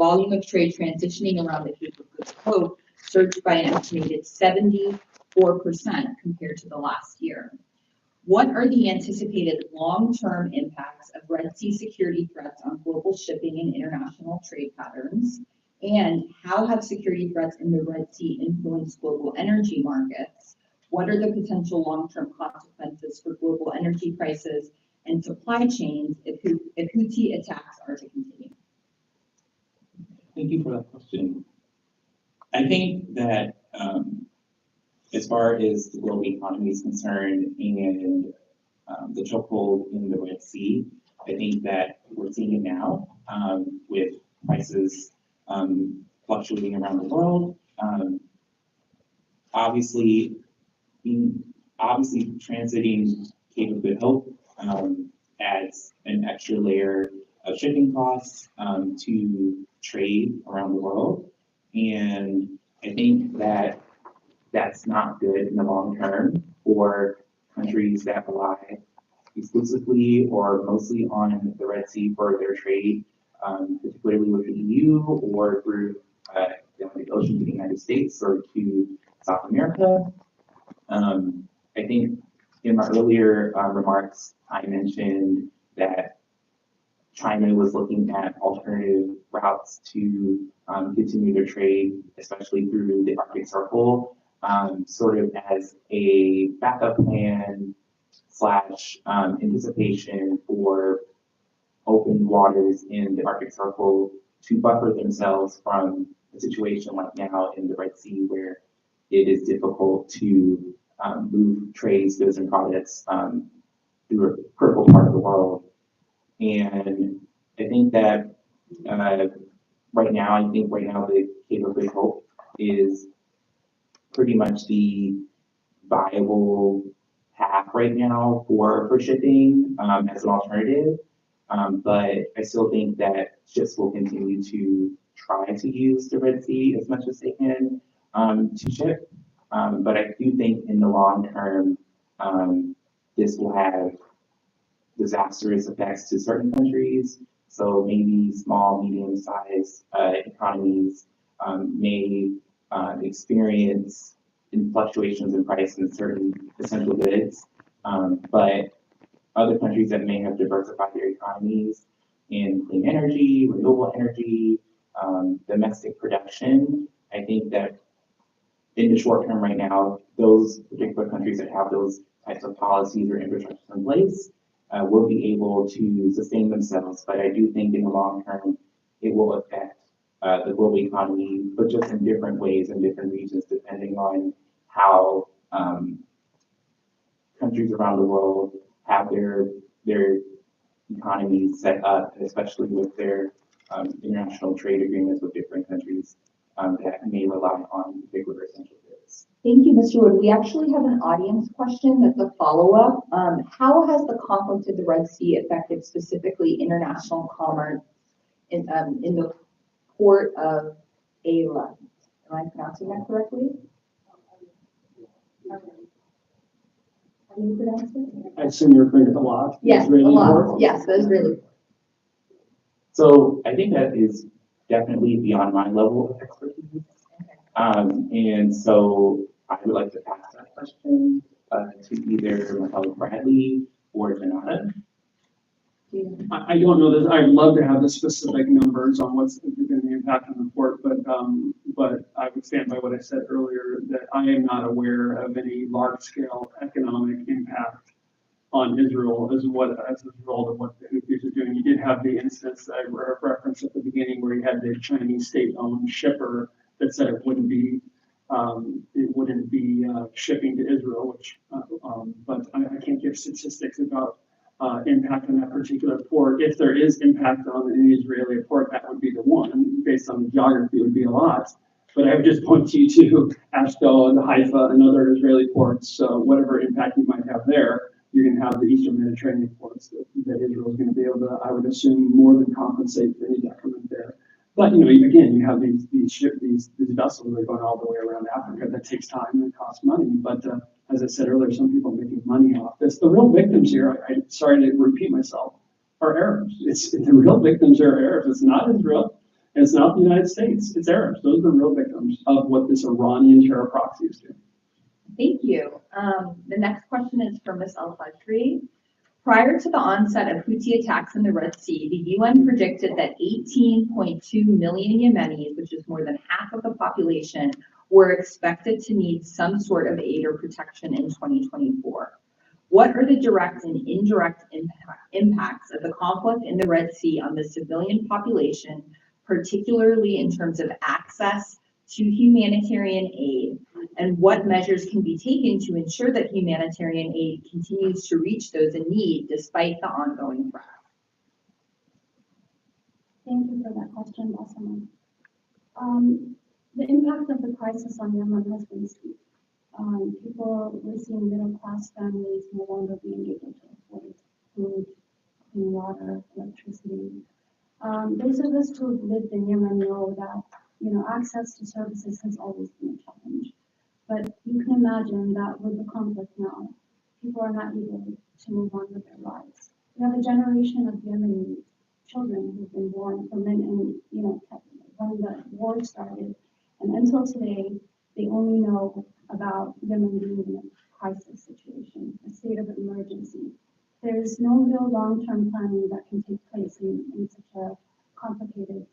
volume of trade transitioning around the Cape of Good Hope surged by an estimated 74% compared to the last year. What are the anticipated long-term impacts of Red Sea security threats on global shipping and international trade patterns? And how have security threats in the Red Sea influenced global energy markets? What are the potential long-term consequences for global energy prices and supply chains if Houthi attacks are to continue? Thank you for that question. I think that as far as the global economy is concerned and the chokehold in the Red Sea, I think that we're seeing it now with prices fluctuating around the world. Obviously transiting Cape of Good Hope adds an extra layer of shipping costs to trade around the world. And I think that that's not good in the long term for countries that rely exclusively or mostly on the Red Sea for their trade, particularly with the EU or through the Atlantic Ocean to the United States or to South America. I think in my earlier remarks, I mentioned that China was looking at alternative routes to continue their trade, especially through the Arctic Circle, sort of as a backup plan / anticipation for open waters in the Arctic Circle to buffer themselves from a situation like now in the Red Sea where it is difficult to move trades, goods, and products through a critical part of the world. And I think that right now the Cape of Good Hope is pretty much the viable path right now for shipping as an alternative. But I still think that ships will continue to try to use the Red Sea as much as they can to ship. But I do think in the long term, this will have disastrous effects to certain countries. So maybe small, medium-sized economies may experience fluctuations in price in certain essential goods. But other countries that may have diversified their economies in clean energy, renewable energy, domestic production, I think that in the short term right now, those particular countries that have those types of policies or infrastructure in place will be able to sustain themselves. But I do think in the long term, it will affect the global economy, but just in different ways in different regions, depending on how countries around the world have their economies set up, especially with their international trade agreements with different countries that may rely on particular essential goods. Thank you, Mr. Wood. We actually have an audience question that's a follow-up. How has the conflict in the Red Sea affected specifically international commerce in the port of Ayla? Am I pronouncing that correctly? How do you pronounce it? I assume you're referring to the lot. Yes, the lot. Yes, the Israeli port. So I think that is definitely beyond my level of expertise. And so I would like to pass that question to either my colleague Bradley or Janata. I don't know this. I'd love to have the specific numbers on what's been the impact on the port, but I would stand by what I said earlier that I am not aware of any large-scale economic impact on Israel as a result of what the Houthis are doing. You did have the instance that I referenced at the beginning where you had the Chinese state-owned shipper that said it wouldn't be shipping to Israel, but I can't give statistics about impact on that particular port. If there is impact on any Israeli port, that would be the one. Based on the geography, it would be a lot. But I would just point you to Ashdod, Haifa, and other Israeli ports. So whatever impact you might have there, you're going to have the Eastern Mediterranean ports that Israel is going to be able to, I would assume, more than compensate for any decrement there. But again, you have these vessels that are going all the way around Africa. That takes time and costs money. But as I said earlier, some people are making money off this. The real victims here, I'm sorry to repeat myself, are Arabs. The real victims are Arabs. It's not Israel. And it's not the United States, it's Arabs. Those are the real victims of what this Iranian terror proxy is doing. Thank you. The next question is for Ms. Al-Fajri. Prior to the onset of Houthi attacks in the Red Sea, the UN predicted that 18.2 million Yemenis, which is more than half of the population, were expected to need some sort of aid or protection in 2024. What are the direct and indirect impacts of the conflict in the Red Sea on the civilian population, particularly in terms of access to humanitarian aid, and what measures can be taken to ensure that humanitarian aid continues to reach those in need despite the ongoing threat? Thank you for that question, Basama. The impact of the crisis on Yemen has been steep. We're seeing middle-class families no longer being able to afford food, clean water, electricity. Those of us who have lived in Yemen know that, access to services has always been a challenge. But you can imagine that with the conflict now, people are not able to move on with their lives. We have a generation of Yemeni children who've been born from when the war started, and until today, they only know about Yemen being in a crisis situation, a state of emergency. There is no real long-term planning that can take place in such a complicated